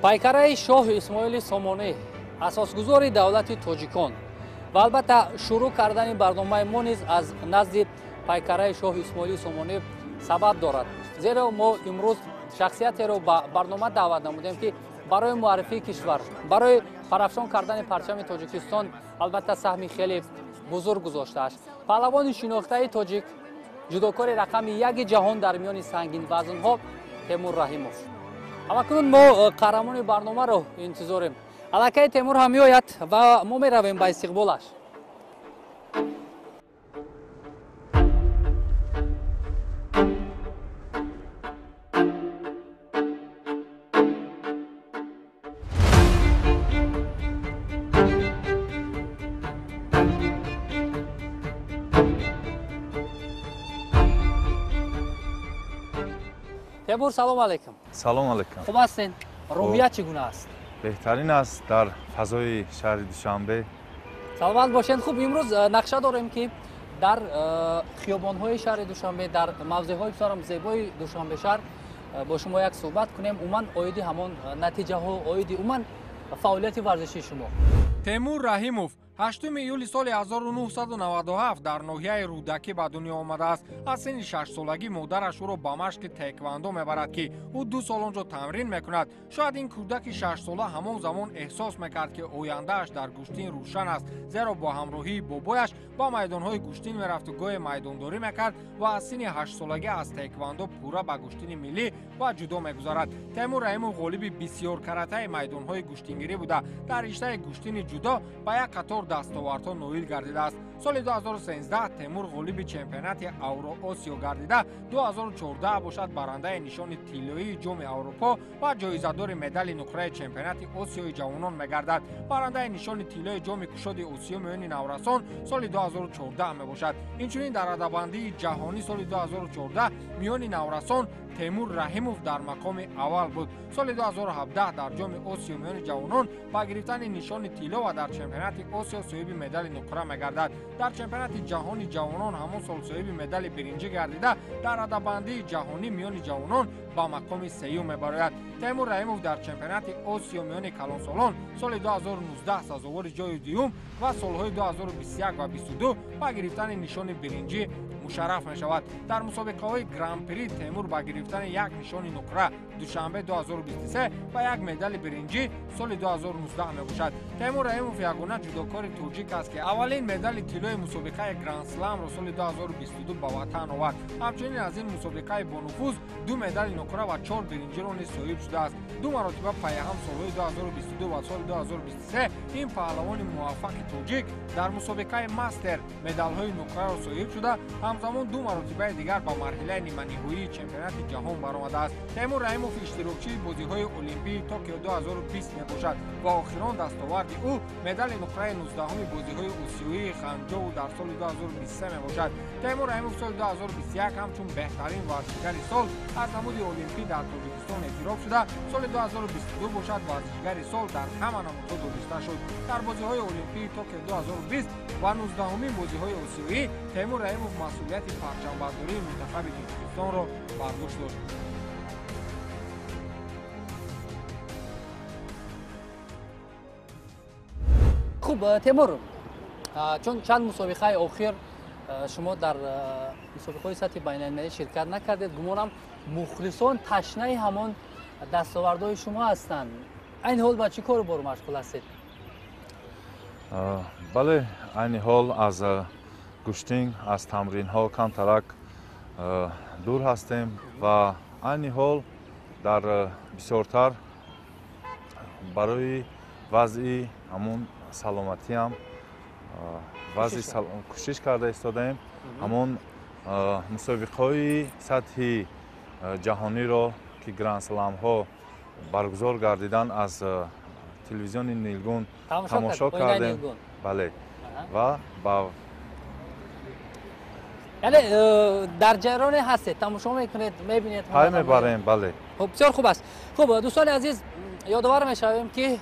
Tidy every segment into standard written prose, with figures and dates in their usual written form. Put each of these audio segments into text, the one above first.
пайкараи шоҳ исмоили сомонӣ асосгузори давлати тоҷикон ва албатта шурӯъ кардани барномаи мо низ аз назди пайкараи шоҳ исмоили сомонӣ сабаб дорад. Зеро мо имрӯз шахсиятеро ба барнома даъват намудем ки барои муаррифии кишвар, барои парафшон кардани парчами Тоҷикистон албатта саҳми хеле бузург гузоштааст. паҳлавони шинохтаи тоҷик, ҷудокори рақами яки ҷаҳон дар миёни сангинвазнҳо Темур Раҳимов. Акнун мо қаҳрамони барномаро интизорем. Аллакай Темур ҳам меояд ва мо меравем ба истиқболаш. Темур, салом алейкум. Салом алейкум. Хуб ҳастен? Рӯҳият чӣ гуна аст? Беҳтарин аст дар фазои шаҳри Душанбе. Саломат бошед. Хуб, имрӯз нақша дорем ки дар хиёбонҳои шаҳри Душанбе, дар мавзеъҳои бисёрам зебои Душанбешаҳр бо шумо як суҳбат кунем. Умуман оиди ҳамон натиҷаҳо, оиди умуман фаъолияти варзишии шумо. Темур Раҳимов 8 июли соли 1997 дар ноҳияи Рӯдакӣ ба дунё омадааст. Аз синни 6 солагӣ модараш ӯро ба машқи теквандо мебарад ки ӯ 2 сол онҷо тамрин мекунад. Шояд ин кӯдаки 6 сола ҳамон замон эҳсос мекард ки ояндааш дар гӯштин рӯшан аст, зеро бо ҳамроҳии бобояш ба майдонҳои гӯштин мерафту гоҳе майдондорӣ мекард ва аз синни 8 солагӣ аз теквандо пурра ба гӯштини миллӣ ва ҷудо мегузарад. Темур Раҳимов ғолиби бисёр каратаи майдонҳои гӯштингирӣ буда дар риштаи гӯштини ҷудо ба як қатор дастовардҳо ноил гардидааст. Соли 2013 Темур ғолиби чемпионати Авроосиё гардида, 2014 бошад барандаи нишони тиллоии ҷоми Аврупо ва ҷоизадори медали нуқраи чемпионати Осиёи ҷавонон мегардад. Барандаи нишони тиллои ҷоми кушоди Осиё миёни Наврасон соли 2014 мебошад. Инчунин дар радабандии ҷаҳонӣ соли 2014 миёни Наврасон Темур Раҳимов дар мақоми аввал буд. Соли 2017 дар ҷоми Осиё миёни ҷавонон ба гирифтани нишони тилло ва дар чемпионати Осиё соҳиби медали нуқра мегардад. Дар чемпионати ҷаҳони ҷавонон ҳамон сол соҳиби медали биринҷӣ гардида, дар радабандии ҷаҳонӣ миёни ҷавонон ба мақоми сеюм мебарояд. Темур Раҳимов дар чемпионати Осиё миёни калонсолон соли 2019 сазовори ҷои дуюм ва солҳои 2021 ва 2022 ба гирифтани нишони биринҷӣ мушарраф мешавад. Дар мусобиқаҳои Гран-при Темур ба гирифтани як нишони нуқра Душанбе 2023 ва як медали биринҷӣ соли 2019 мебошад. Темур Раҳимов ягона ҷудокори тоҷик аст ки аввалин медали тиллои мусобиқаи Гранд-Сламро соли 2022 ба ватан овард. Ҳамчунин аз ин мусобиқаи бонуфуз 2 медали нуқра ва 4 биринҷиро низ соҳиб шудааст. 2 маротиба пайҳам солҳои 2022 ва соли 2023 ин паҳлавони муваффақи тоҷик дар мусобиқаи Мастер медалҳои нуқраро соҳиб шуда, ҳамзамон 2 маротибаи дигар ба марҳилаи ниманиҳоии чемпионати ҷаҳон баромадааст. Темур Раҳимов иштирокчии бозиҳои олимпии Токио 2020 мебошад ва охирон дастоварди ӯ медали нуқраи 19-уми бозиҳои осиёии Ханҷоу дар соли 2023 мебошад. Темур Раҳимов соли 2021 ҳамчун беҳтарин варзишгари сол аз намуди олимпӣ дар Тоҷикистон эътироф шуда, соли 2022 бошад варзишгари сол дар ҳама намудҳо дониста шуд. Дар бозиҳои олимпии Токио 2020 ва 19-умин бозиҳои осиёӣ Темур Раҳимов масъулияти парчамбардории мунтахаби Тоҷикистонро бар дӯш дошт. Хуб, Темур, чун чанд мусобиқаи охир шумо дар мусобиқаҳои сатҳи байналмилалӣ ширкат накардед, гумонам мухлисон ташнаи ҳамон дастовардҳои шумо ҳастанд. айни ҳол ба чӣ кору бору машғул ҳастед? бале, айни ҳол аз гӯштин, аз тамринҳо камтарак дур ҳастем ва айни ҳол дар бисёртар барои вазъи ҳамон саломатиам вазъи кӯшиш карда истодаем. ҳамон мусобиқаҳои сатҳи ҷаҳониро ки гранд-сламҳо баргузор гардидан аз телевизиони Нилгун тамошо кардем. бале, ва ба яъне дар ҷараёне ҳастед, тамошо мекунед, мебинед? пай мебарем. бале, хуб, бисёр хуб аст. хуб, дӯстони азиз, ёдовар мешавем ки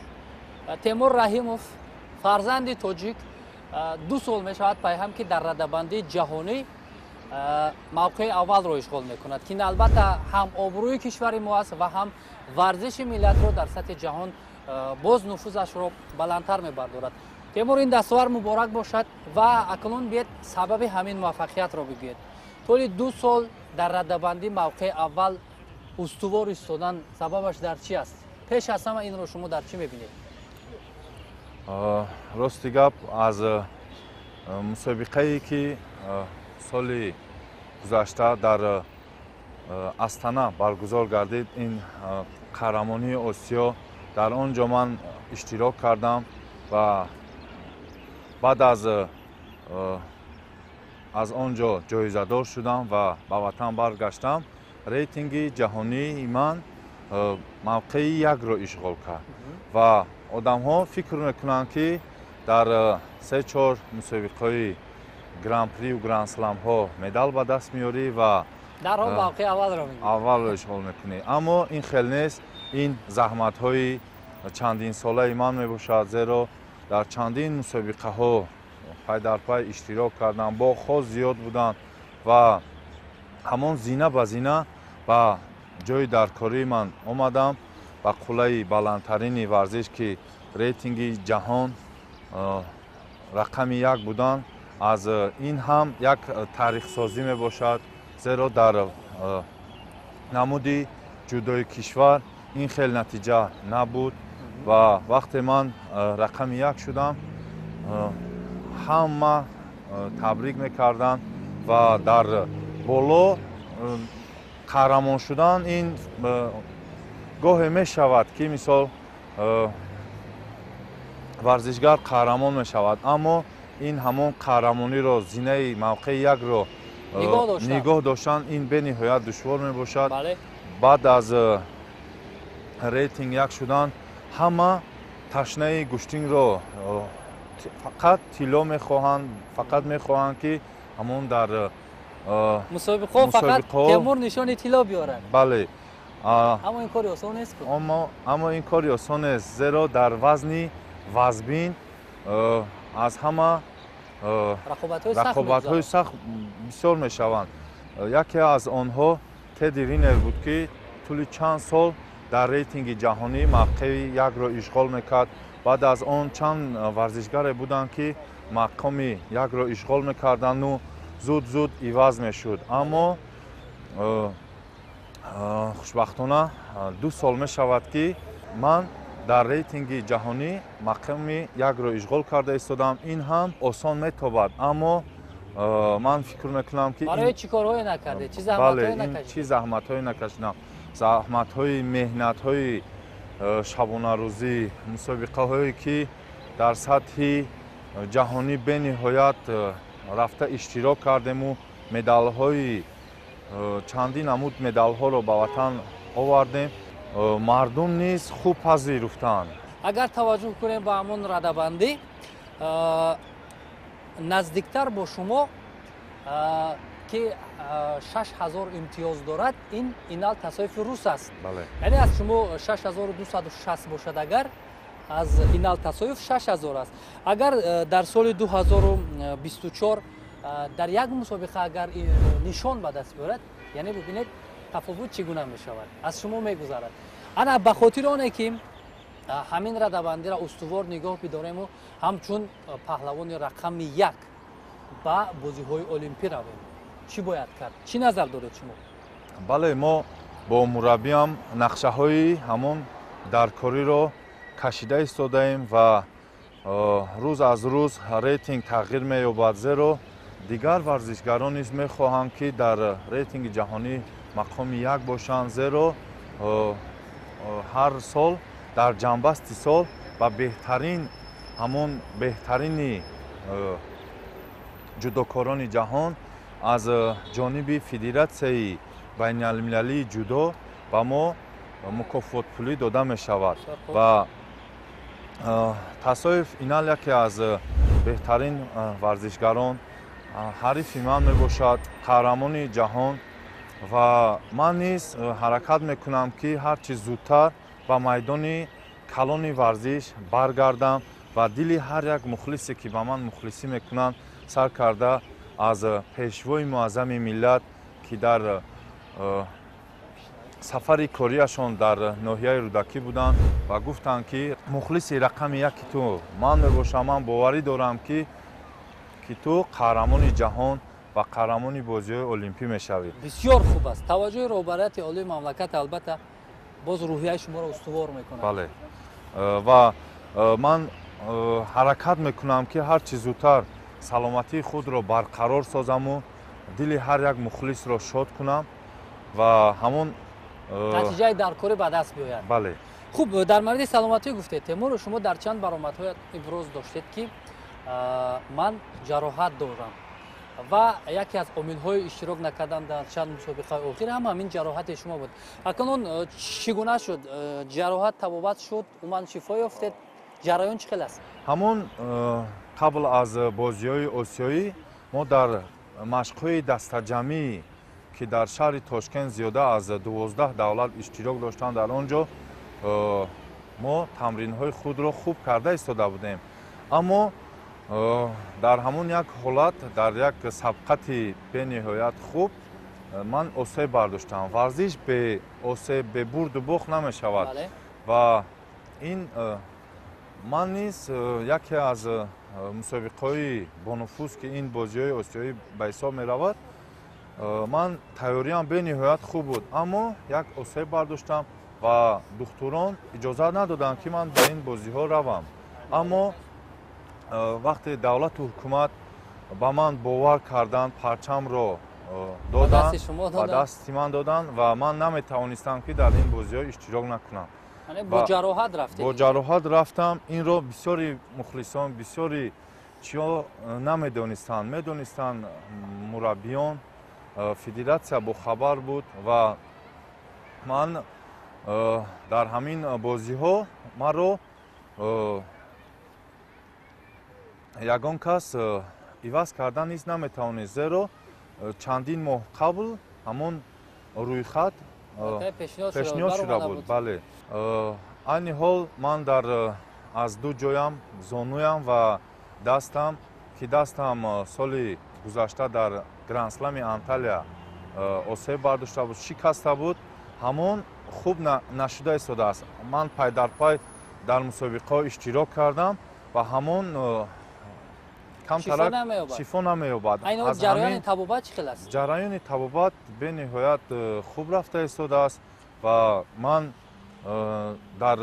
Темур Раҳимов фарзанди тоҷик 2 сол мешавад пайҳам ки дар радабандии ҷаҳонӣ мавқеи аввалро ишғол мекунад ки албатта ҳам обрӯи кишвари мо аст ва ҳам варзиши миллатро дар сатҳи ҷаҳон боз нуфузашро баландтар мебардорад. темур, ин дастовар муборак бошад ва акнун биед сабаби ҳамин муваффақиятро бигӯед. толи 2 сол дар раддабандӣ мавқеи аввал устувор истодан сабабаш дар чи аст? пеш аз ҳама инро шумо дар чӣ мебинед? рости гап аз мусобиқае ки соли гузашта дар астана баргузор гардид, ин қаҳрамонии осиё, дар он ҷо ман иштирок кардам ва баъд аз он ҷо ҷоизадор шудам ва ба ватан баргаштам. рейтинги ҷаҳонии ман мавқеи 1-ро ишғол кард ва одамҳо фикр мекунанд ки дар 3-4 мусобиқаҳои гран-приу гран-сламҳо медал ба даст меёрӣ ва дарҳол мавқеи аввалро мегӯед. аввалро ишғол мекунӣ. Аммо ин хел нест. ин заҳматҳои чандин солаи ман мебошад, зеро дар чандин мусобиқаҳо пай дар пай иштирок кардам. боғҳо зиёд буданд ва ҳамон зина ба зина ба ҷои даркории ман омадам, ба қуллаи баландтарини варзиш ки рейтинги ҷаҳон рақами 1 буданд. аз ин ҳам як таърихсозӣ мебошад, зеро дар намуди ҷудои кишвар ин хел натиҷа набуд ва вақте ман рақами 1 шудам, ҳама табрик мекарданд ва дар боло қаҳрамон шудан ин гоҳе мешавад ки мисол варзишгар қаҳрамон мешавад, аммо ин ҳамон қаҳрамониро, зинаи мавқеи 1-ро нигоҳ доштан, ин бениҳоят душвор мебошад. баъд аз рейтинг 1 шудан ҳама ташнаи гӯштинро фақат тилло мехоҳанд, фақат мехоҳанд ки ҳамон дар мусобиқаҳо фақат темур нишони тилло биёрад. бале, аммо ин кори осон нест. аммо ин кори осон нест, зеро дар вазни вазбин аз ҳама рақобатҳои сахт бисёр мешаванд. яке аз онҳо Теди Ринер буд ки тӯли чанд сол дар рейтинги ҷаҳонӣ мавқеи 1-ро ишғол мекард. баъд аз он чанд варзишгаре буданд ки мақоми 1-ро ишғол мекарданду зуд иваз мешуд. аммо хушбахтона 2 сол мешавад ки ман дар рейтинги ҷаҳонӣ мақоми 1-ро ишғол карда истодам. ин ҳам осон метобад, аммо ман фикр мекунам ки барои чӣ корҳое накардед? Чӣ заҳматҳое накашидед? чӣ заҳматҳое накашидам. заҳматҳои меҳнатҳои шабонарӯзӣ, мусобиқаҳое ки дар сатҳи ҷаҳонӣ бениҳоят рафта иштирок кардему медалҳои чандин намуд медалҳоро ба ватан овардем. мардум низ хуб пазируфтанд. агар таваҷҷӯҳ кунем ба ҳамон раддабандӣ, наздиктар бо шумо ки 6000 имтиёз дорад, ин Инал Тасоифи рус аст. яъне аз шумо 6260 бошад, агар аз Инал Тасоиф 6000 аст. агар дар соли 2024 дар як мусобиқа агар нишон ба даст биёрад, яъне бибинед тафовут чӣ гуна мешавад, аз шумо мегузарад. ана ба хотири оне ки ҳамин раддабандиро устувор нигоҳ бидорему ҳамчун паҳлавони рақами 1 ба бозиҳои олимпӣ равем. чӣ бояд кард? чӣ назар доред шумо? бале, мо бо мураббиам нақшаҳои ҳамон даркориро кашида истодаем ва рӯз аз рӯз рейтинг тағйир меёбад, зеро дигар варзишгарон низ мехоҳанд ки дар рейтинги ҷаҳонӣ мақоми 1 бошанд, зеро ҳар сол дар ҷанбасти сол ба беҳтарин ҳамон беҳтарини ҷудокорони ҷаҳон аз ҷониби Федератсияи байналмилалии ҷудо ба мо мукофотпулӣ дода мешавад ва Тасоиф Инал яке аз беҳтарин варзишгарон, ҳарифи ман мебошад, қаҳрамони ҷаҳон ва ман низ ҳаракат мекунам ки ҳарчи зудтар ба майдони калони варзиш баргардам ва дили ҳар як мухлисе ки ба ман мухлисӣ мекунанд сар карда аз пешвои муаззами миллат ки дар сафари корияшон дар ноҳияи рӯдакӣ буданд ва гуфтанд ки мухлиси рақами яки ту ман мебошам, ман боварӣ дорам ки ту қаҳрамони ҷаҳон ва қаҳрамони бозиҳои олимпӣ мешавӣ. бисёр хуб аст. таваҷҷӯҳи роҳбарияти олии мамлакат албатта боз рӯҳияи шуморо устувор мекунад. бале ва ман ҳаракат мекунам ки ҳарчи зудтар саломатии худро барқарор созаму дили ҳар як мухлисро шод кунам ва ҳамон натиҷаи даркорӣ ба даст биёяд. бале хуб, дар мавриди саломатӣ гуфтед. Темур, шумо дар чанд баромадҳоят иброз доштед ки ман ҷароҳат дорам ва яке аз омилҳои иштирок накардан дар чанд мусобиқаи охир ҳам ҳамин ҷароҳати шумо буд. акнун чӣ гуна шуд? ҷароҳат табобат шуд, уман шифо ёфтед? ҷараён чӣ хел аст? ҳамон қабл аз бозиҳои осиёӣ мо дар машқҳои дастаҷамӣ ки дар шаҳри Тошкент зиёда аз 12 давлат иштирок доштанд, дар он ҷо мо тамринҳои худро хуб карда истода будем. аммо дар ҳамон як ҳолат, дар як сабқати бениҳоят хуб ман осеб бардоштам. варзиш бе осеб, бе бурду бохт намешавад ва ин ман низ яке аз мусобиқаҳои бонуфуз ки ин бозиҳои осиёӣ ба ҳисоб меравад, ман тайёриям бениҳоят хуб буд, аммо як осеб бардоштам ва духтурон иҷозат надоданд ки ман ба ин бозиҳо равам. аммо вақте давлату ҳукумат ба ман бовар карданд, парчамро доданд, ба дасти ман доданд ва ман наметавонистам ки дар ин бозиҳо иштирок накунам. бо ҷароҳат рафтед? бо ҷароҳат рафтам. Инро бисёри мухлисон, бисёри чиё намедонистанд. Медонистанд мураббиён, федератсия бохабар буд ва ман дар ҳамин бозиҳо маро ягон кас иваз кардан низ наметавонист, зеро чандин моҳ қабл ҳамон рӯйхат пешниҳод шуда буд. бале айни ҳол ман дар аз ду ҷоям, зонуям ва дастам, ки дастам соли гузашта дар грандслами Анталия осеб бардошта буд, шикаста буд, ҳамон хуб нашуда истодааст. ман пайдарпай дар мусобиқаҳо иштирок кардам ва ҳамон камтарак шифо намеёбад. ҷараёни табобат чӣ хел аст? ҷараёни табобат бениҳоят хуб рафта истодааст ва ман дар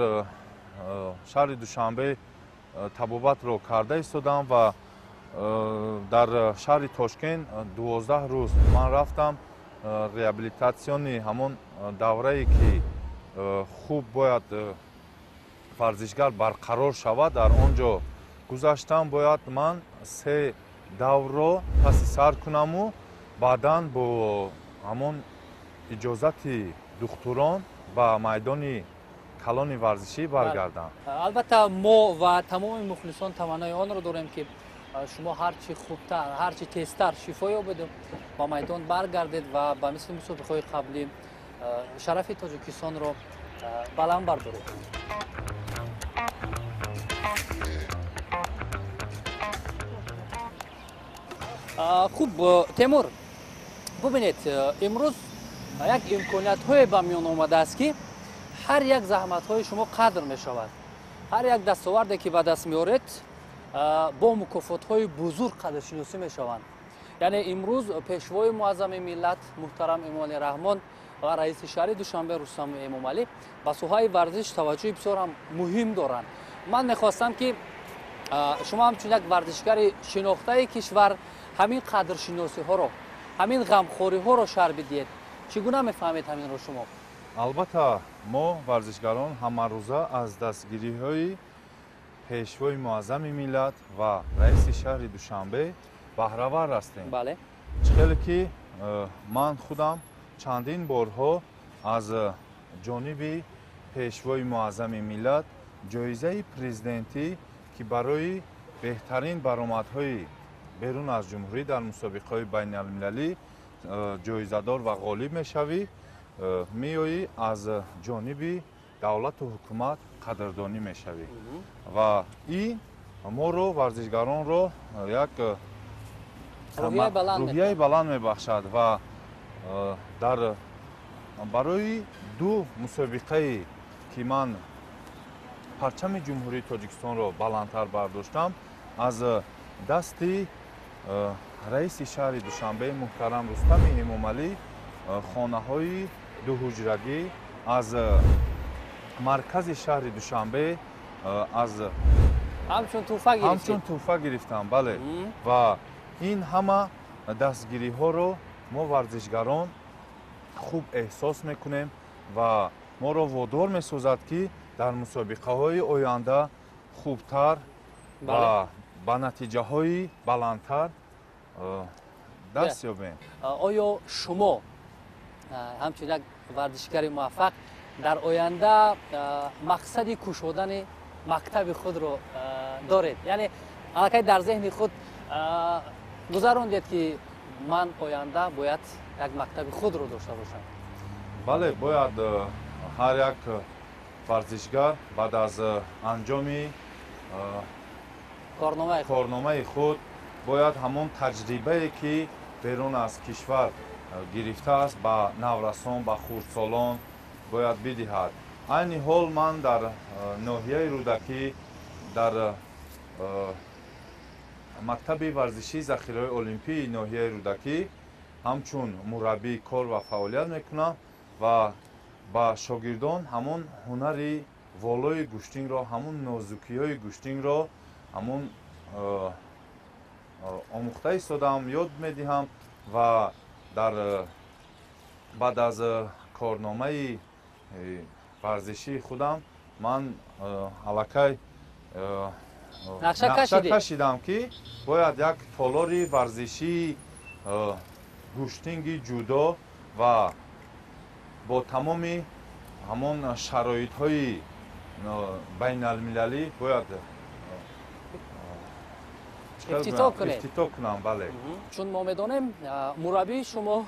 шаҳри Душанбе табобатро карда истодам ва дар шаҳри Тошкент 12 рӯз ман рафтам реабилитатсиони ҳамон даврае ки хуб бояд варзишгар барқарор шавад, дар он ҷо гузаштам. бояд ман 3 даврро паси сар кунаму баъдан бо ҳамон иҷозати духтурон ба майдони калони варзишӣ баргардам. албатта мо ва тамоми мухлисон таманнои онро дорем ки шумо ҳарчи хубтар, ҳарчи тезтар шифо ёбед, ба майдон баргардед ва ба мисли мусобиқаҳои қаблӣ шарафи Тоҷикистонро баланд бардоред. хуб, Темур, бубинед, имрӯз як имкониятҳое ба миён омадааст ки ҳар як заҳматҳои шумо қадр мешавад. ҳар як дастоварде ки ба даст меоред бо мукофотҳои бузург қадршиносӣ мешаванд. яъне имрӯз пешвои муаззами миллат муҳтарам Эмомалӣ Раҳмон ва раиси шаҳри Душанбе Рустам Эмомалӣ ба соҳаи варзиш таваҷҷӯҳи бисёр ҳам муҳим доранд. ман мехостам ки шумо ҳамчун як варзишгари шинохтаи кишвар ҳамин қадршиносиҳоро, ҳамин ғамхориҳоро шарҳ бидиҳед. чӣ гуна мефаҳмед ҳаминро шумо? албатта мо варзишгарон ҳамарӯза аз дастгириҳои пешвои муаззами миллат ва раиси шаҳри Душанбе баҳравар ҳастем. бале чӣ хеле ки ман худам чандин борҳо аз ҷониби пешвои муаззами миллат ҷоизаи президентӣ ки барои беҳтарин баромадҳои берун аз ҷумҳурӣ дар мусобиқаҳои байналмилалӣ ҷоизадор ва ғолиб мешавӣ, меоӣ аз ҷониби давлату ҳукумат қадрдонӣ мешавӣ ва ин моро варзишгаронро як روحیه بلند میبخشد و در برای دو مسابقه که من پرچم جمهوری تاجیکستان را بلندتر برداشتم از دستی رئیس شهر دوشنبه محترم رستم امامعلی خانه های دو حجرگی از مرکز شهر دوشنبه از همچون توفه گرفتم. بله. و این همه دستگیری ها رو ما ورزشگران خوب احساس میکنیم و ما رو وادار میسازد که در مسابقه های آینده خوبتر و با نتیجه های بلندتر دست یابیم. آیا شما همچون یک ورزشگر موفق در آینده مقصد کشودن مکتب خود رو دارید؟ یعنی الکی در ذهن خود گذراندید که من آینده باید یک مکتب خود رو داشته باشم؟ بله، باید هر یک ورزشگر بعد از انجام کارنامه خود باید همون تجربه‌ای که بیرون از کشور گرفته است با نورسان، با خردسالان باید بدهد. این حال من در ناحیه رودکی در مکتب ورزشی ذخیره المپی ناحیه رودکی همچون مربی کار و فعالیت میکنم و با شاگردان همون هنری والای گوشتینگ را، همون نازکی های گوشتینگ را همون آموخته ایستادم، یاد میدهم و در بعد از کارنامه ورزشی خودم من الکی نقشه کشیدم که باید یک تالار ورزشی گوشتینگ جدا و با تمام همون شرایط های بین المللی باید افتتاح کنم. بله. چون ما میدانیم مربی شما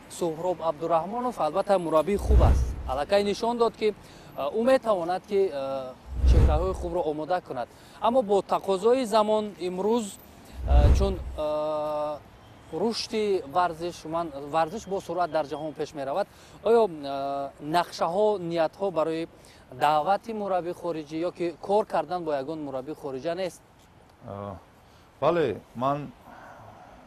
سهراب عبدالرحمانوف البته مربی خوب است، الکی نشان داد که او میتواند که چهره‌های خوب را آماده کند، اما با تقاضای زمان امروز چون رشد ورزش با سرعت در جهان پیش می رود، آیا نقشه ها، نیت ها برای دعوت مربی خارجی یا که کار کردن با یگان مربی خارجی نیست؟ بله، من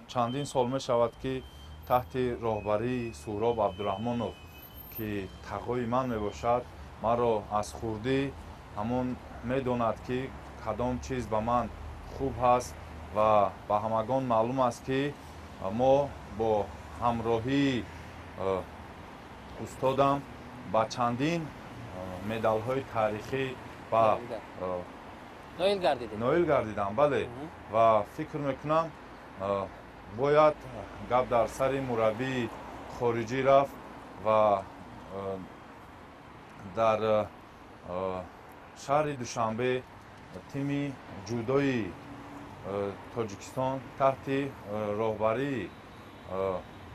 چندین سال می شود که تحت راهبری سهراب عبدالرحمانوف که تقوی من می باشد، مرا از خردی همون می داند که کدام چیز به من خوب هست و به همگان معلوم است که ما با همراهی استادم با چندین مدال های تاریخی و نایل گردیدم. بله. و فکر میکنم باید گپ در سر مربی خارجی رفت و در شهر دوشنبه تیم جودوی تاجیکستان تحت راهبری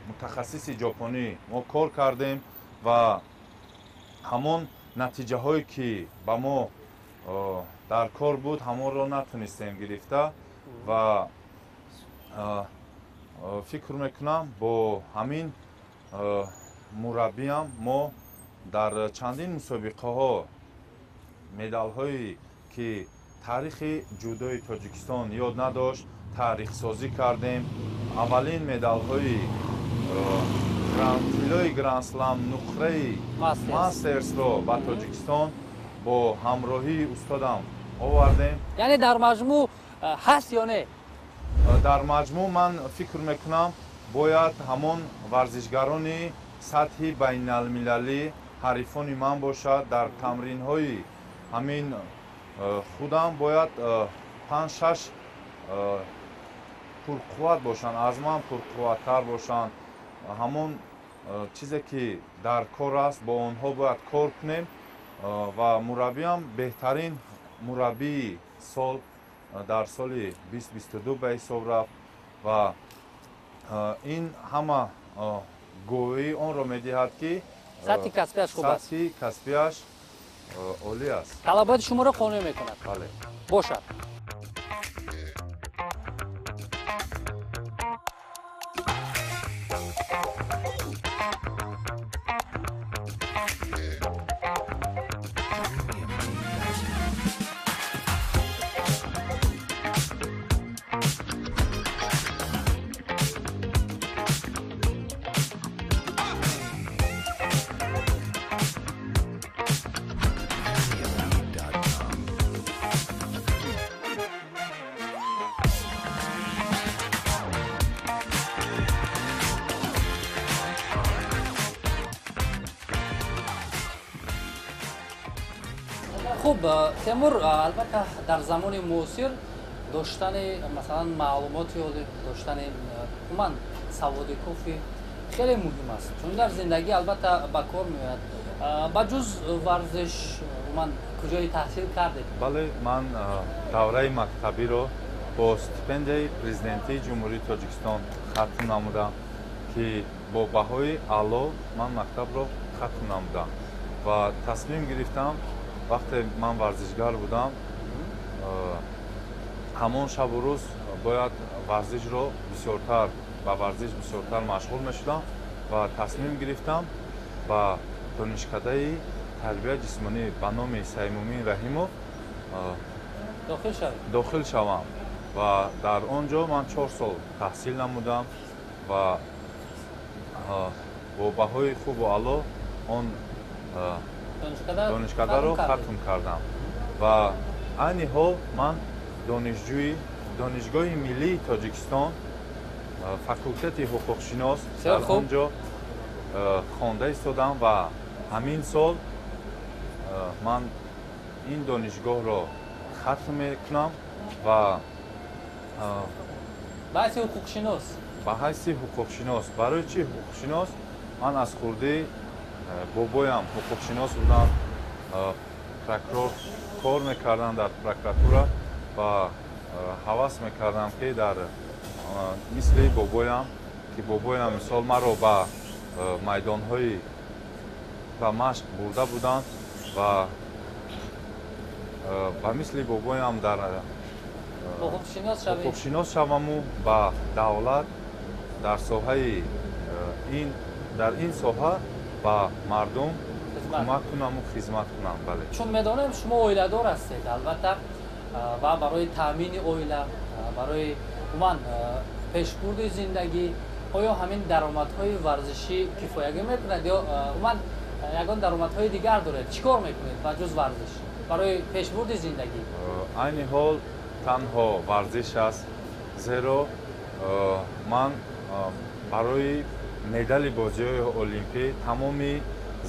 متخصص ژاپنی ما کار کردیم و همون نتیجه هایی که با ما در کار بود همون را نتونستیم گرفته و فکر میکنم با همین مربیم ما در چندین مسابقه ها مدال هایی که تاریخ جودوی تاجیکستان یاد نداشت تاریخ سازی کردیم. اولین مدال های گراند سلام نقره ماسترز را با تاجیکستان با همراهی استادم آوردیم. یعنی در مجموع هست یا نه؟ در مجموع من فکر میکنم باید همون ورزشگرانی سطح بین المللی حریفان من باشد. در تمرین های همین خودم باید 5-6 پرقوت باشن، از من پرقوت‌تر باشن. همون چیزی که در کار است با آنها باید کار کنیم و مربیم بهترین مربی سال در سال 2022 به حساب رفت و این همه گویی آن را می‌دهد که سطح کسبیش خوب است. سطح کسبیش عالی است. طلبات شما را قانع می‌کند. بله. باشد. хуб, Темур, албатта дар замони муосир доштани масалан маълумоти олӣ, доштани умуман саводи кофӣ хеле муҳим аст. Чун дар зиндагӣ албатта ба кор меояд. Ба ҷуз варзиш умуман куҷои таҳсил кардед? бале, ман давраи мактабиро бо стипендияи президентии ҷумҳурии Тоҷикистон хатм намудам, ки бо баҳои аъло ман мактабро хатм намудам ва тасмим гирифтам, вақте ман варзишгар будам, ҳамон шабу рӯз бояд варзишро бисёртар ба варзиш бисёртар машғул мешудам ва тасмим гирифтам ба донишкадаи тарбияи ҷисмонӣ ба номи Саймумин Раҳимов дохил шавам ва дар он ҷо ман 4 сол таҳсил намудам ва бо баҳои хубу аъло он донишкадаро хатм кардам ва айни ҳол ман донишгоҳи миллии Тоҷикистон факултети ҳуқуқшинос дар он ҷо хонда истодам ва ҳамин сол ман ин донишгоҳро хатм мекунам ва ба ҳайси ҳуқуқшинос. Ба ҳайси ҳуқуқшинос. Барои чӣ ҳуқуқшинос? Ман аз хурдӣ бобоям ҳуқуқшинос будам, прокурор кор мекардам дар прокуратура ва ҳавас мекардам ки дар мисли бобоям, ки бобоям мисол маро ба майдонҳои ба машқ бурда буданд ва ба мисли бобоям дар ҳуқуқшинос шаваму ба давлат дар соҳаи дар ин соҳа ба мардум кӯмак кунаму хизмат кунам. Бале. Чун медонем шумо оиладор ҳастед, албатта ва барои таъмини оила, барои умуман пешбурди зиндагӣ, оё ҳамин даромадҳои варзишӣ кифоягӣ мекунад ё умуман ягон даромадҳои дигар доред? Чӣ кор мекунед ба ҷуз варзиш барои пешбурди зиндагӣ? Айни ҳол танҳо варзиш аст, зеро ман барои медали бозиҳои олимпӣ тамоми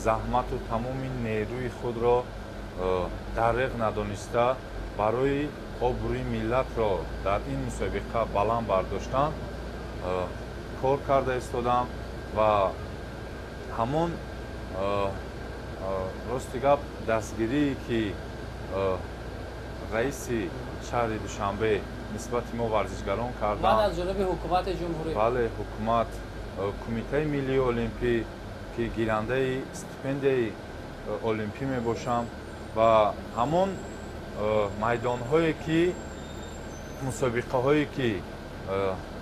заҳмату тамоми нерӯи худро дариғ надониста барои обрӯи миллатро дар ин мусобиқа баланд бардоштан кор карда истодам ва ҳамон рости гап дастгирие ки раиси шаҳри Душанбе нисбати мо варзишгарон карданд, аз ҷониби ҳукумати ҷумҳурӣ, бале, ҳукумат, кумитаи миллии олимпӣ ки гирандаи стипендияи олимпӣ мебошам ва ҳамон майдонҳое ки мусобиқаҳое ки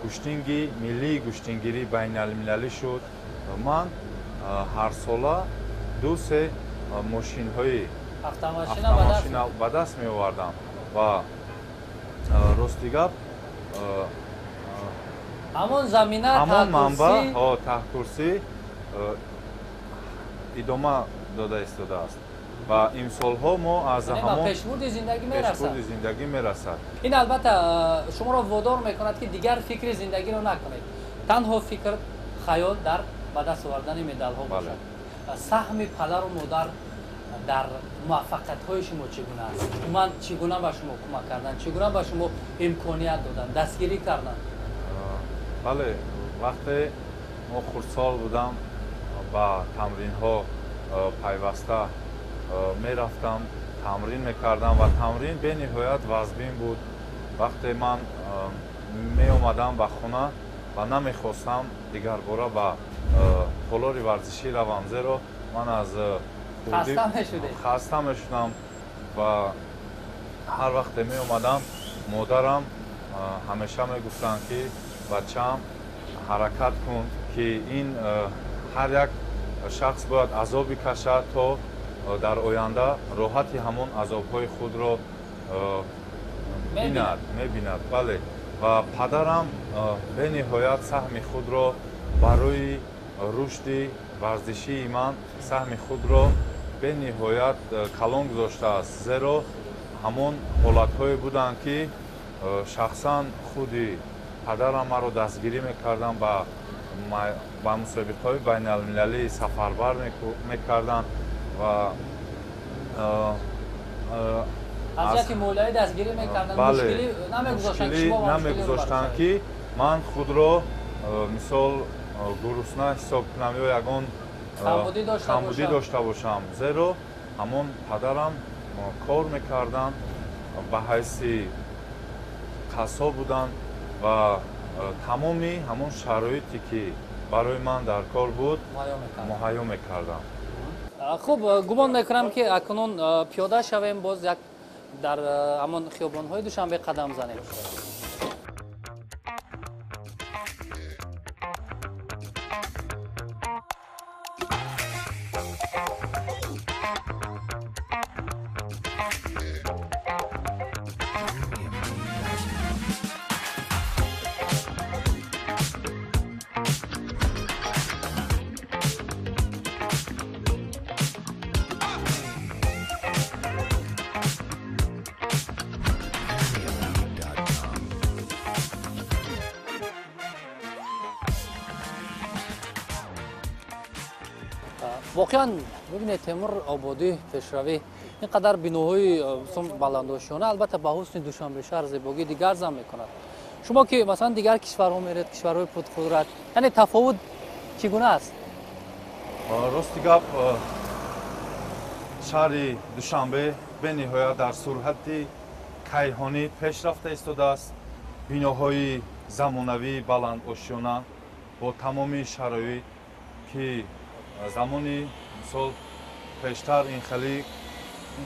гӯштинги миллии гӯштингирӣ байналмилалӣ шуд, ман ҳарсола 2-3 мошинҳои автомошина ба даст меовардам ва рости гап ҳамон замина ҳамон манбаъ таҳкурсӣ идома дода истодааст ва имсолҳо мо аз ҳамон пешбурди зиндагӣ мерасад. Ин албатта шуморо водор мекунад ки дигар фикри зиндагиро накунед, танҳо фикр хаёл дар ба даст овардани медалҳо бошад. Саҳми падару модар дар муваффақиятҳои шумо чӣ гуна аст? Умуман чӣ гуна ба шумо кӯмак карданд, чӣ гуна ба шумо имконият доданд, дастгирӣ карданд? Бале, вақте мо хурдсол будам ба тамринҳо пайваста мерафтам, тамрин мекардам ва тамрин бениҳоят вазбин буд. Вақте ман меомадам ба хона ва намехостам дигарбора ба толори варзишӣ равам, зеро ман аз хаста мешудам ва ҳар вақте меомадам модарам ҳамеша мегуфтанд ки бачаам ҳаракат кун, ки ин ҳар як шахс бояд азоби кашад то дар оянда роҳати ҳамон азобҳои худро мебинад. Бале, ва падарам бениҳоят саҳми худро барои рушди варзишии ман саҳми худро бениҳоят калон гузоштааст, зеро ҳамон ҳолатҳое буданд ки шахсан худи падарам маро дастгирӣ мекарданд, ба мусобиқаҳои байналмилалӣ сафарбар мекарданд ва азияти молияӣ дастгирӣ мекарданд, бале, мушкилӣ намегузоштанд ки шумо ба мушкилиро намегузоштанд ки ман худро мисол гуруснаа ҳисоб кунам ё ягон камбудӣ дошта бошам. Зеро ҳамон падарам кор мекарданд, ба ҳайси қассоб буданд ва тамоми ҳамон шароите ки барои ман дар кор буд муҳайё мекарданд. хуб, гумон мекунам ки акнун пиёда шавем, боз як дар ҳамон хиёбонҳои Душанбе қадам занем. воқеан бибинед Темур Ободӣ пешравӣ инқадар биноҳои баландошона албатта ба ҳусни Душанбешаҳр зебогӣ дигар зам мекунад. шумо ки масалан дигар кишварҳо меред, кишварҳои пурқудрат, яъне тафовут чӣ гуна аст? рости гап шаҳри Душанбе бениҳоят дар суръати кайҳонӣ пешрафта истодааст. биноҳои замонавии баландошона бо тамоми шароит ки замони мисол пештар ин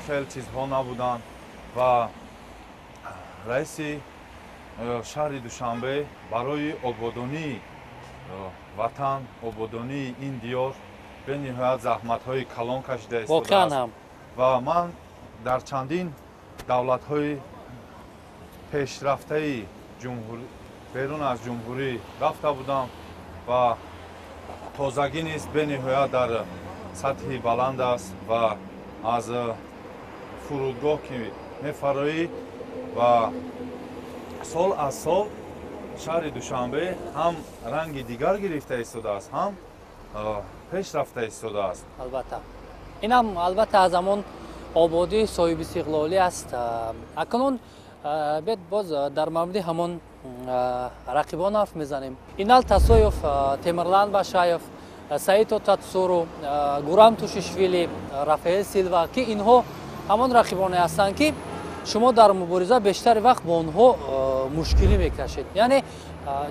хел чизҳо набуданд ва раиси шаҳри Душанбе барои ободонии ватан, ободонии ин диёр бениҳоят заҳматҳои калон кашида истодааст ва ман дар чандин давлатҳои пешрафтаи берун аз ҷумҳурӣ рафта будам ва тозагӣ низ бениҳоят дар сатҳи баланд аст ва аз фурудгоҳ ки мефароӣ ва сол аз сол шаҳри Душанбе ҳам ранги дигар гирифта истодааст, ҳам пешрафта истодааст. албатта инам албатта аз ҳамон ободӣ соҳиби истиқлолӣ аст. акнун бед боз дар мавриди ҳамон рақибон ҳарф мезанем. Инал Тасоев, Темирлан Башаев, Саито Татсуру, Гурам Тушишвили, Рафаэл Силва ки инҳо ҳамон рақибоне ҳастанд ки шумо дар мубориза бештари вақт бо онҳо мушкилӣ мекашед. яъне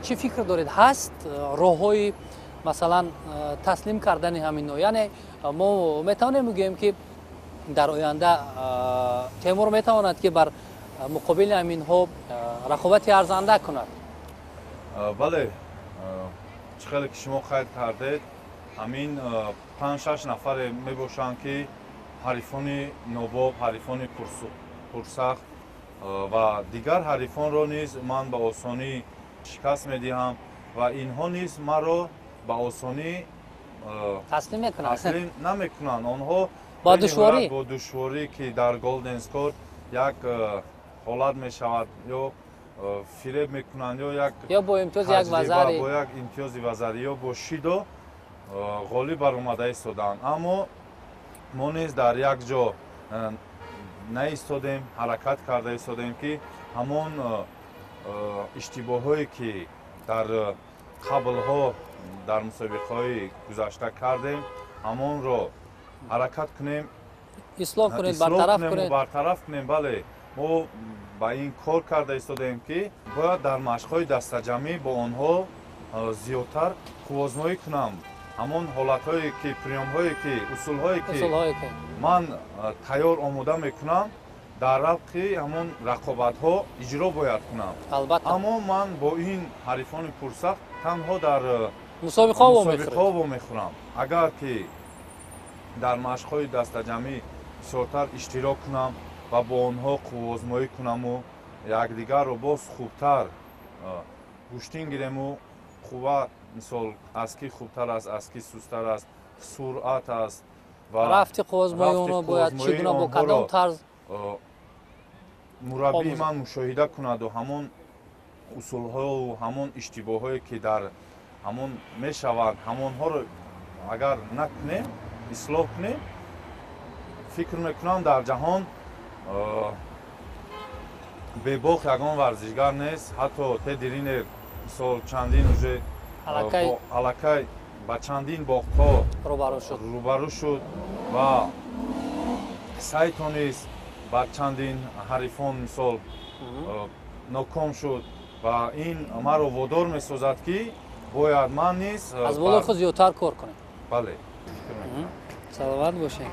чӣ фикр доред, ҳаст роҳҳои масалан таслим кардани ҳаминҳо? яъне мо метавонем бигӯем ки дар оянда Темур метавонад ки бар муқобили ҳаминҳо рақобати арзанда кунад? бале, чӣ хеле ки шумо қайд кардед, ҳамин 5-6 нафаре мебошанд ки ҳарифони нобоб, ҳарифони пурсахт ва дигар ҳарифонро низ ман ба осонӣ шикаст медиҳам ва инҳо низ маро ба осонӣ таслим намекунанд. онҳо бо душворӣ ки дар Golden Score як ҳолат мешавад ё фиреб мекунанд ё бо имтиёзи як вазари бо як имтиёзи вазари ё бо шидо ғолиб баромада истоданд. аммо мо низ дар як ҷо наистодем, ҳаракат карда истодем ки ҳамон иштибоҳҳое ки дар қаблҳо дар мусобиқаҳои гузашта кардем, ҳамонро ҳаракат кунем, ислоҳ кунем, бартараф кунем. бале, мо ба ин кор карда истодем ки бояд дар машқҳои дастаҷамӣ бо онҳо зиёдтар қуввозноӣ кунам. ҳамон ҳолатҳое ки приёмҳое ки усулҳое ки ман тайёр омода мекунам, дар равқи ҳамон рақобатҳо иҷро бояд кунам. аммо ман бо ин ҳарифони пурсахт танҳо дар мусобиқаҳо вомехӯрам. агар ки дар машқҳои дастаҷамӣ бисёртар иштирок кунам ва бо онҳо қуввозноӣ кунаму якдигарро боз хубтар гӯштин гирему қувват, мисол аз ки хубтар аст, аз ки сустар аст, суръат аст ва рафти қуввозноии онҳо бояд чӣ гуна бо кадом тарз мураббии ман мушоҳида кунаду ҳамон усулҳоу ҳамон иштибоҳое ки дар ҳамон мешаванд, ҳамонҳоро агар накунем, ислоҳ кунем, фикр мекунам дар ҷаҳон бебох ягон варзишгар нест. ҳатто Тедди Ринер сол чандин уже аллакай ба чандин бохтҳо рӯбарӯ шуд ва саъй тонист ба чандин ҳарифон мисол ноком шуд ва ин маро водор месозад ки бояд ман низ аз болои худ зиёдтар кор кунем. бале саломат бошед.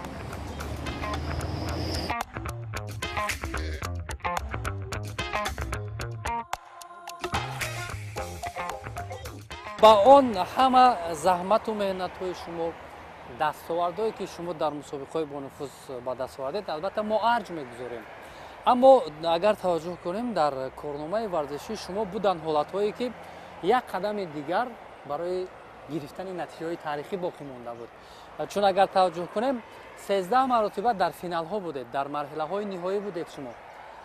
ба он ҳама заҳмату меҳнатҳои шумо, дастовардҳое ки шумо дар мусобиқаҳои бонуфуз ба даст овардед, албатта мо арҷ мегузорем. аммо агар таваҷҷӯҳ кунем, дар корномаи варзишии шумо буданд ҳолатҳое ки як қадами дигар барои гирифтани натиҷаҳои тарихӣ боқӣ монда буд. чун агар таваҷҷӯҳ кунем, 13 маротиба дар финалҳо будед, дар марҳилаҳои ниҳоӣ будед шумо.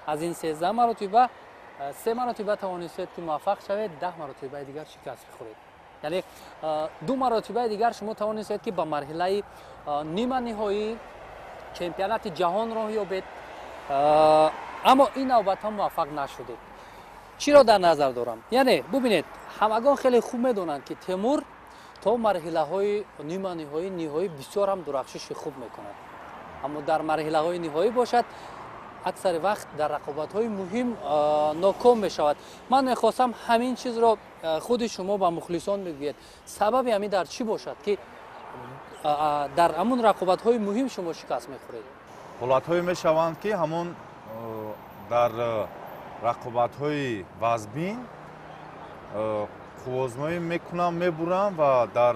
аз ин 13 маротиба 3 маротиба тавонистед ки муваффақ шавед, 10 маротибаи дигар шикаст бихӯред. яъне 2 маротибаи дигар шумо тавонистед ки ба марҳилаи нима ниҳоӣ чемпионати ҷаҳон роҳ ёбед, аммо ин навбатҳо муваффақ нашудед. чиро дар назар дорам? яъне бубинед, ҳамагон хеле хуб медонанд ки Темур то марҳилаҳои нима ниҳоӣ, ниҳоӣ бисёр ҳам дурахшиши хуб мекунад. аммо дар марҳилаҳои ниҳоӣ бошад, аксари вақт дар рақобатҳои муҳим ноком мешавад. ман мехостам ҳамин чизро худи шумо ба мухлисон мегӯед. сабаби ҳамин дар чӣ бошад ки дар ҳамун рақобатҳои муҳим шумо шикаст мехӯред? ҳолатҳое мешаванд ки ҳамон дар рақобатҳои вазбин қувозмоӣ мекунам, мебурам ва дар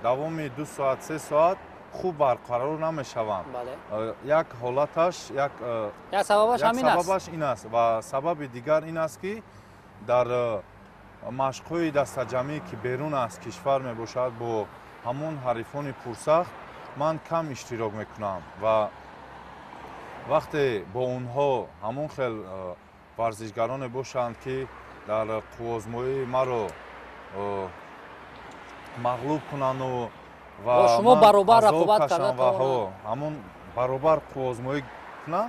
давоми 2 соат 3 соат хуб барқарор намешаванд. як ҳолаташ як сабабаш ин аст ва сабаби дигар ин аст ки дар машқҳои дастаҷамӣ ки берун аз кишвар мебошад бо ҳамон ҳарифони пурсахт ман кам иштирок мекунам ва вақте бо онҳо ҳамон хел варзишгароне бошанд ки дар қувозмоӣ маро мағлуб кунанду ва шумо баробар рақобат карда ҳамон баробар қувозмоӣ кунам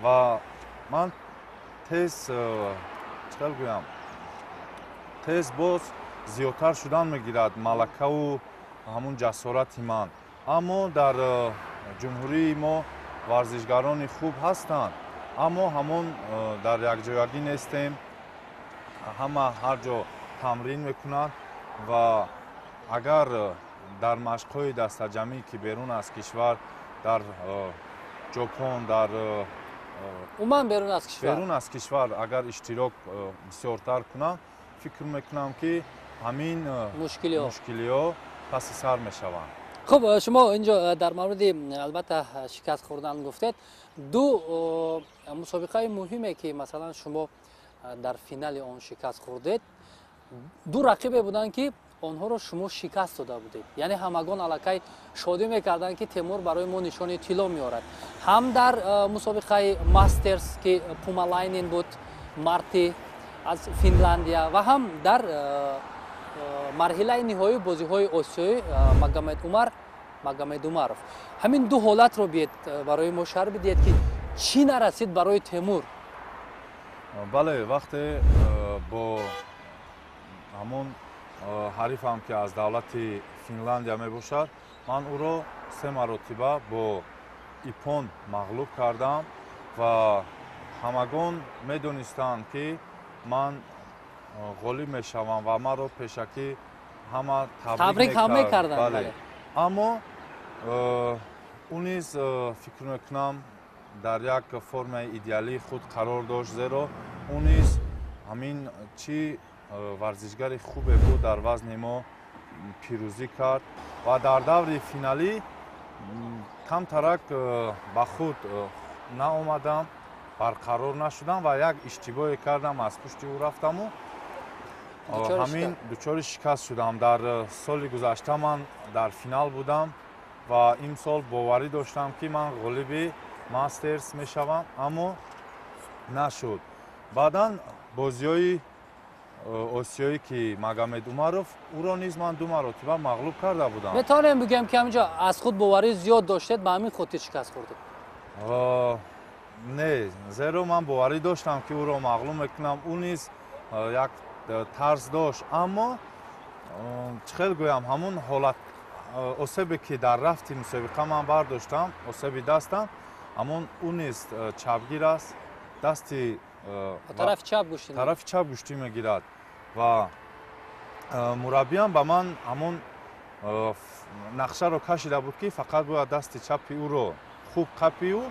ва ман тез чикар гӯям, тез боз зиёдтар шудан мегирад малакаву ҳамон ҷасорати ман. аммо дар ҷумҳурии мо варзишгарони хуб ҳастанд, аммо ҳамон дар якҷоягӣ нестем. ҳама ҳар ҷо тамрин мекунанд ва агар дар машқҳои дастаҷамӣ ки берун аз кишвар, дар ҷопон, дар умуман берун аз кишвар агар иштирок бисёртар кунам, фикр мекунам ки ҳамин мушкилиҳо паси сар мешаванд. хуб, шумо инҷо дар мавриди албатта шикаст хӯрдан гуфтед. ду мусобиқаи муҳиме ки масалан шумо дар финали он шикаст хӯрдед, ду рақибе буданд ки онҳоро шумо шикаст дода будед. яъне ҳамагон аллакай шодӣ мекарданд ки Темур барои мо нишони тилло меорад. ҳам дар мусобиқаи мастерс ки Пумалайнен буд, Марти аз Финляндия, ва ҳам дар марҳилаи ниҳоии бозиҳои осиёӣ Магомедумаров. ҳамин ду ҳолатро биед барои мо шарҳ бидиҳед ки чӣ нарасид барои Темур? бале, вақте бо ҳамон ҳарифам ки аз давлати Финляндия мебошад, ман ӯро 3 маротиба бо ипон мағлуб кардам ва ҳамагон медонистанд ки ман ғолиб мешавам ва маро пешакӣ ҳама табрик мекарданд. аммо ӯ низ фикр мекунам дар як формаи идеалии худ қарор дошт, зеро ӯ низ ҳамин чӣ варзишгари хубе буд дар вазни мо пирӯзӣ кард ва дар даври финалӣ камтарак ба худ наомадам, барқарор нашудам ва як иштибоҳе кардам, аз пушти ӯ рафтаму ҳамин дучори шикаст шудам. дар соли гузашта ман дар финал будам ва имсол боварӣ доштам ки ман ғолиби мастерс мешавам, аммо нашуд. баъдан бозиҳои осиёӣ ки Магомедумаров, ӯро низ ман 2 маротиба мағлуб карда будам. метавонем бигӯем ки ҳаминҷо аз худ боварӣ зиёд доштед, ба ҳамин хотир шикаст хӯрдед? не зеро ман боварӣ доштам ки ӯро мағлум мекунам ӯ низ як тарз дошт аммо чӣ хел гӯям ҳамун ҳолат осебе ки дар рафти мусобиқа ман бардоштам осеби дастам ҳамун ӯ низ чапгир аст дасти тарафи чап гӯштӣ мегирад ва мураббиам ба ман ҳамун нақшаро кашида буд ки фақат бояд дасти чапи ӯро хуб қапию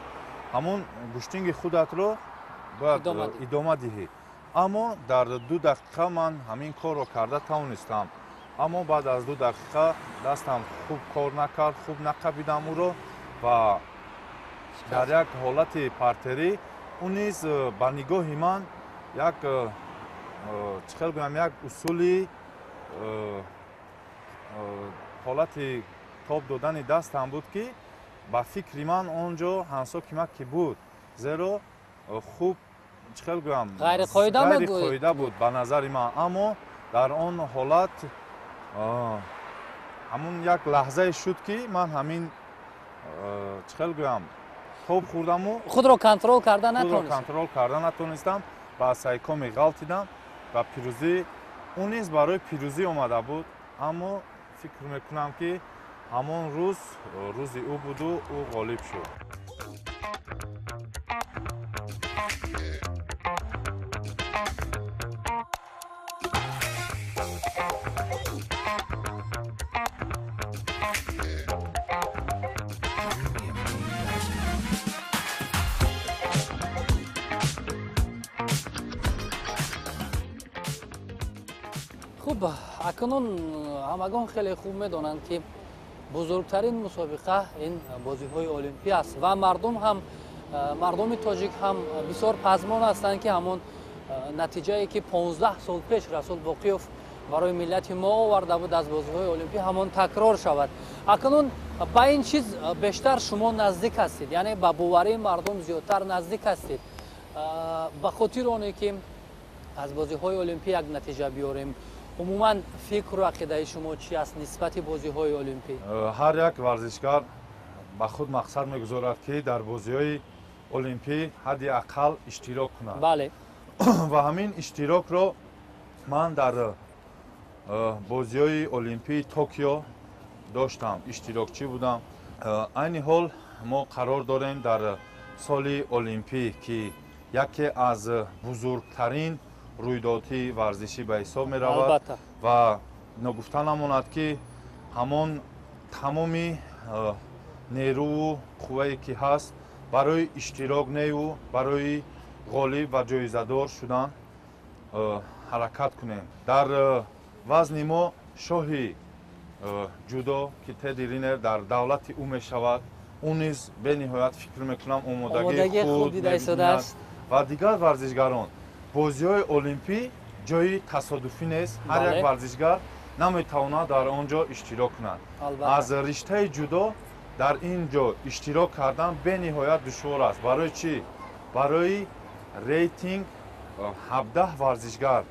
ҳамун гӯштинги худатро бояд идома диҳӣ аммо дар 2 дақиқа ман ҳамин корро карда тавонистам аммо баъд аз 2 дақиқа дастам хуб кор накард хуб нақабидам ӯро ва дар як ҳолати партерӣ ӯ низ ба нигоҳи ман як чӣ хел гӯям як усули ҳолати тоб додани дастам буд ки ба фикри ман он ҷо ҳансоки макки буд зеро хуб чӣ хел гӯям ғайриқоида буд ба назари ман аммо дар он ҳолат ҳамун як лаҳзае шуд ки ман ҳамин чӣ хел гӯям тоб хӯрдаму худро контрол карда натонистам ба сайкоми ғалтидам ва пирӯзӣ ӯ низ барои пирӯзӣ омада буд аммо фикр мекунам ки ҳамон рӯз рӯзи ӯ буду ӯ ғолиб шуд. хуб акнун ҳамагон хеле хуб медонанд ки бузургтарин мусобиқа ин бозиҳои олимпӣ аст ва мардуми тоҷик ҳам бисёр пазмон ҳастанд ки ҳамон натиҷае ки 15 сол пеш расул боқиёв барои миллати мо оварда буд аз бозиҳои олимпӣ ҳамон такрор шавад. Акнун ба ин чиз бештар шумо наздик ҳастед, яъне ба боварии мардум зиёдтар наздик ҳастед ба хотири оне ки аз бозиҳои олимпӣ як натиҷа биёрем. умуман фикру ақидаи шумо чӣ аст нисбати бозиҳои олимпӣ? ҳар як варзишгар ба худ мақсад мегузорад ки дар бозиҳои олимпӣ ҳадди аққал иштирок кунад. Бале. ва ҳамин иштирокро ман дар бозиҳои олимпии Токио доштам, иштирокчӣ будам. айни ҳол мо қарор дорем дар соли олимпӣ ки яке аз бузургтарин рӯйдоди варзишӣ ба ҳисоб меравад ва нагуфта намонад ки ҳамон тамоми нерӯву қуввае ки ҳаст барои иштирок неву барои ғолиб ва ҷоизадор шудан ҳаракат кунем. Дар вазни мо шоҳи ҷудо ки Теди Ринер дар давлати ӯ мешавад ӯ низ бениҳоят фикр мекунам омодагии худ мебинад ва дигар варзишгарон. бозиҳои олимпӣ ҷои тасодуфӣ нест. ҳар як варзишгар наметавонад дар он ҷо иштирок кунад. аз риштаи ҷудо дар ин ҷо иштирок кардан бениҳоят душвор аст. барои чӣ? барои рейтинг 17 варзишгар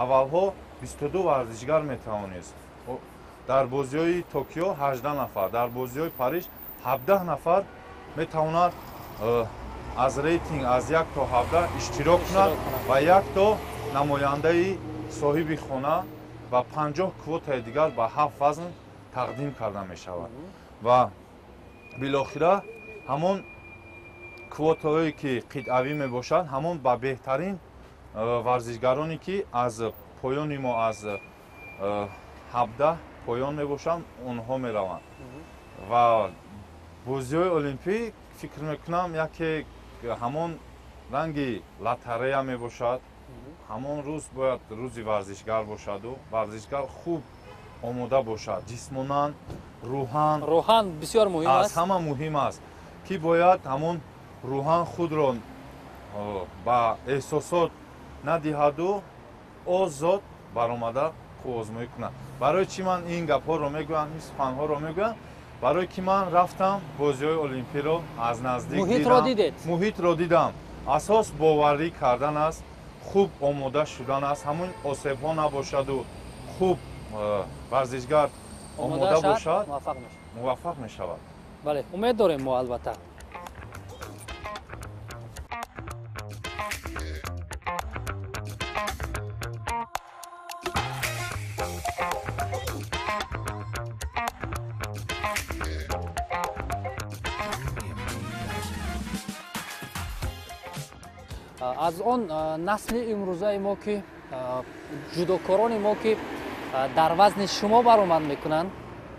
аввалҳо 22 варзишгар метавонист. дар бозиҳои Токио 18 нафар, дар бозиҳои Париж 17 нафар метавонад аз рейтинг аз 1 то 17 иштирок кунад ва 1 то намояндаи соҳиби хона ва 50 квотаи дигар ба 7 вазн тақдим карда мешавад. ва билохира ҳамон квотаҳое ки қитъавӣ мебошад ҳамон ба беҳтарин варзишгароне ки аз поёни мо аз 17 поён мебошанд онҳо мераванд. ва бозиҳои олимпӣ фикр мекунам яке ҳамон ранги лотарея мебошад. ҳамон рӯз бояд рӯзи варзишгар бошаду варзишгар хуб омода бошад ҷисмонан рӯҳан бисёр муҳим аст. ҳама муҳим аст ки бояд ҳамон рӯҳан худро ба эҳсосот надиҳаду озод баромада озмоӣ кунад. барои чӣ ман ин гапҳоро мегӯям, ин суханҳоро мегӯям? барое ки ман рафтам бозиҳои олимпиро аз наздик муҳитро дидам. асос боварӣ кардан аст, хуб омода шудан аст, ҳамон осебҳо набошаду хуб варзишгар омода бошад муваффақ мешавад. бале, умед дорем мо албатта. аз он насли имрӯзаи мо ки ҷудокорони мо ки дар вазни шумо баромад мекунанд,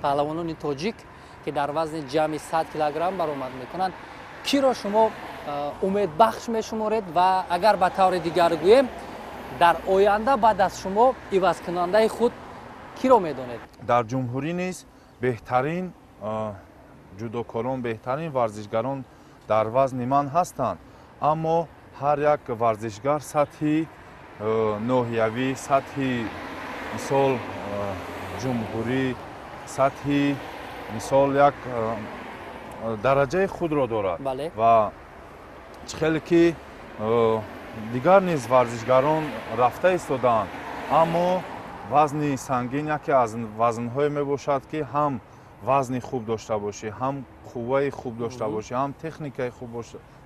паҳлавонони тоҷик ки дар вазни ҷамъи 100 килограмм баромад мекунанд, киро шумо умедбахш мешуморед ва агар ба таври дигар гӯем, дар оянда баъд аз шумо ивазкунандаи худ киро медонед? дар ҷумҳурӣ низ беҳтарин ҷудокорон, беҳтарин варзишгарон дар вазни ман ҳастанд, аммо ҳар як варзишгар сатҳи ноҳиявӣ, сатҳи мисол ҷумҳурӣ, сатҳи мисол як дараҷаи худро дорад. Бале. ва чӣ хеле ки дигар низ варзишгарон рафта истодаанд, аммо вазни сангин яке аз вазнҳое мебошад ки ҳам вазни хуб дошта бошӣ, ҳам қувваи хуб дошта бошӣ, ҳам техникаи хуб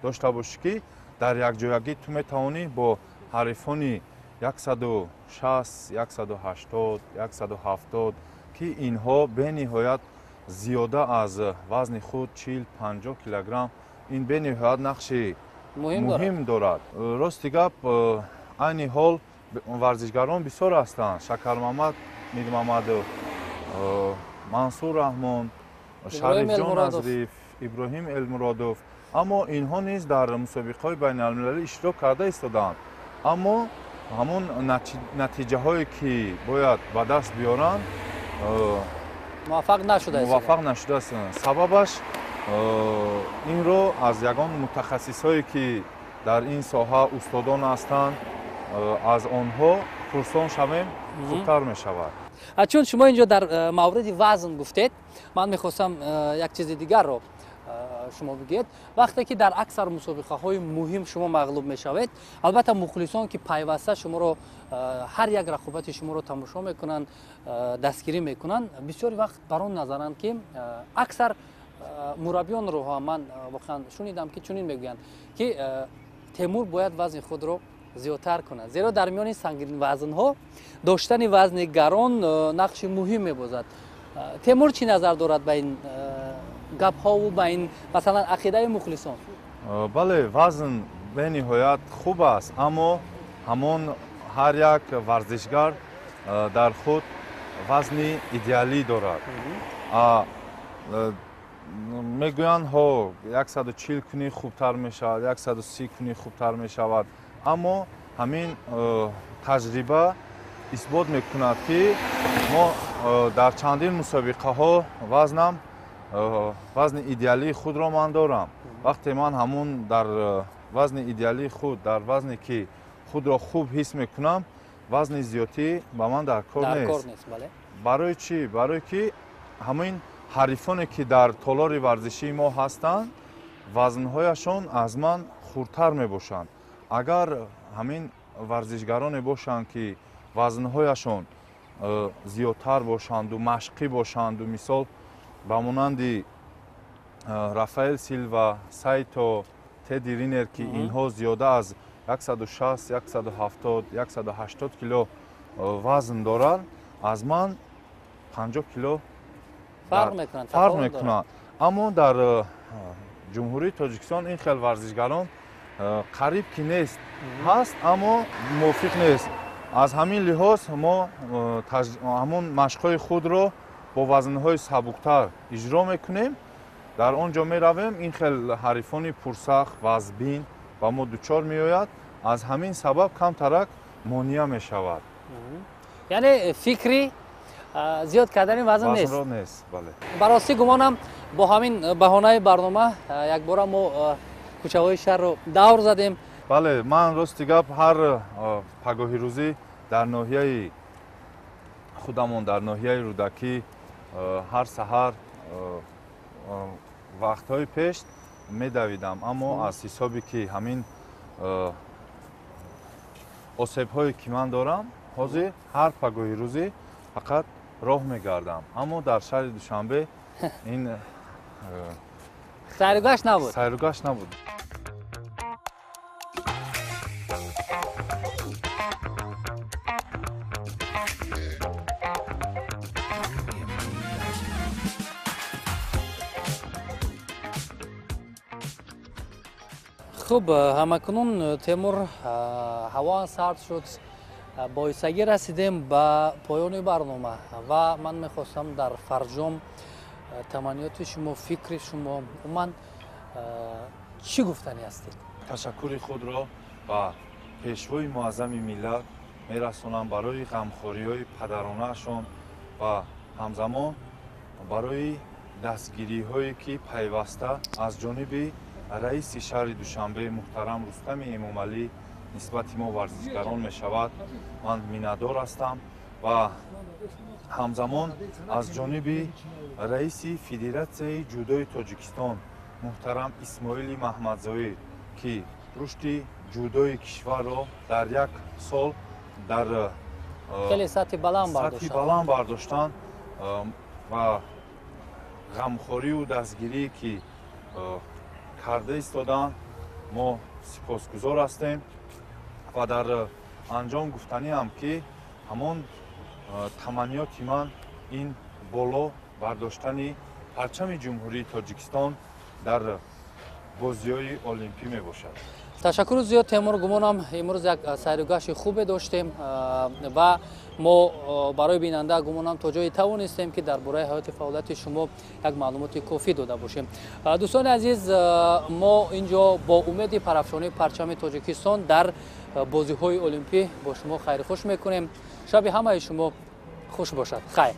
дошта бошӣ ки дар якҷоягӣ ту метавонӣ бо ҳарифони 160, 180, 170 ки инҳо бениҳоят зиёда аз вазни худ 40-50 килограмм ин бениҳоят нақши муҳим дорад. Рости гап, айни ҳол варзишгарон бисёр ҳастанд. Шакармамад Мирмамадов, Мансур Раҳмон, Шарифҷон Назриф, Иброҳим Элмуродов, аммо инҳо низ дар мусобиқаҳои байналмилалӣ иштирок карда истодаанд, аммо ҳамон натиҷаҳое ки бояд ба даст биёранд муваффақ нашудааст. Сабабаш инро аз ягон мутахассисҳое ки дар ин соҳа устодон ҳастанд, аз онҳо пурсон шавем, зудтар мешавад. чун шумо инҷо дар мавриди вазн гуфтед, ман мехостам як чизи дигарро шумо бигӯед. Вақте ки дар аксар мусобиқаҳои муҳим шумо мағлуб мешавед, албатта мухлисон ки пайваста шуморо ҳар як рақобати шуморо тамошо мекунанд, дастгирӣ мекунанд, бисёри вақт бар он назаранд ки аксар мураббиёнро ман воқеан шунидам ки чунин мегӯянд ки Темур бояд вазни худро зиёдтар кунад, зеро дар миёни сангин вазнҳо доштани вазни гарон нақши муҳим мебозад. Темур чӣ назар дорад ба ин гапҳову ба ин масалан ақидаи мухлисон? Бале, вазн бениҳоят хуб аст, аммо ҳамон ҳар як варзишгар дар худ вазни идеалӣ дорад. Мегӯянд ҳо 140 кунӣ хубтар мешавад, 130 кунӣ хубтар мешавад, аммо ҳамин таҷриба исбот мекунад ки мо дар чандин мусобиқаҳо вазни идеалии худро ман дорам. Вақте ман ҳамон дар вазни идеалии худ, дар вазне ки худро хуб ҳис мекунам, вазни зиёдӣ ба ман дар кор нест. Барои чӣ? Барое ки ҳамин ҳарифоне ки дар толори варзишии мо ҳастанд, вазнҳояшон аз ман хурдтар мебошанд. Агар ҳамин варзишгароне бошанд ки вазнҳояшон зиёдтар бошанду машқӣ бошанду мисол ба монанди Рафаэл Силва, Сайто, Теди Ринер ки инҳо зиёда аз 160, 170, 180 кило вазн доранд, аз ман 50 кило фарқ мекунанд. Аммо дар ҷумҳурии Тоҷикистон ин хел варзишгарон қариб ки нест, ҳаст, аммо мувофиқ нест. аз ҳамин лиҳоз мо ҳамон машқҳои худро бо вазнҳои сабуктар иҷро мекунем. дар он ҷо меравем, ин хел ҳарифони пурсахт, вазбин ба мо дучор меояд. аз ҳамин сабаб камтарак монеа мешавад. яъне фикри зиёд кардани вазн нест. ба ростӣ гумонам бо ҳамин баҳонаи барнома якбора мо кӯчаҳои шаҳрро давр задем. бале, ман рости гап ҳар пагоҳи рӯзӣ дар ноҳияи худамон, дар ноҳияи рӯдакӣ ҳар саҳар вақтҳои пеш медавидам, аммо аз ҳисоби ки ҳамин осебҳое ки ман дорам, ҳозир ҳар пагоҳи рӯзӣ фақат роҳ мегардам. аммо дар шаҳри Душанбе ин сайругашт набуд. خب همکنون تیمور هوا سرد شد با ایستگی رسیدیم به پایان برنامه و من میخواستم در فرجام تمنیات شما فکر شما من چی گفتنی هستید؟ تشکر خود را با پیشوای معظم ملت میرسونم برای غمخوری‌های پدرانه‌شان و همزمان برای دستگیری‌هایی که پیوسته از جانب رئیس شهر دوشنبه محترم رستم امامعلی نسبت ما ورزشکاران میشود. من منتظر هستم و همزمان از جانب رئیس فدراسیون جودوی تاجیکستان محترم اسماعیل محمدزایی که رشد جودوی کشور را در یک سال در خیلی سطح بلند برداشتن و غمخوری و دستگیری که کرده ایستادن ما سپاسگزار هستیم و در انجام گفتنی هم که همان تمنیات من این بالا برداشتن پرچم جمهوری تاجیکستان در بازی‌های المپی می باشد. تشکر زیاد تیمور. گمانم امروز یک سیرگشت خوب داشتیم و ما برای بیننده گمانم تا جایی توانستیم که درباره حیات فعالیت شما یک معلومات کافی داده باشیم. دوستان عزیز، ما اینجا با امید پرافشانی پرچم تاجیکستان در بازی‌های المپی با شما خیر خوش میکنیم. شب همه شما خوش باشد. خیر.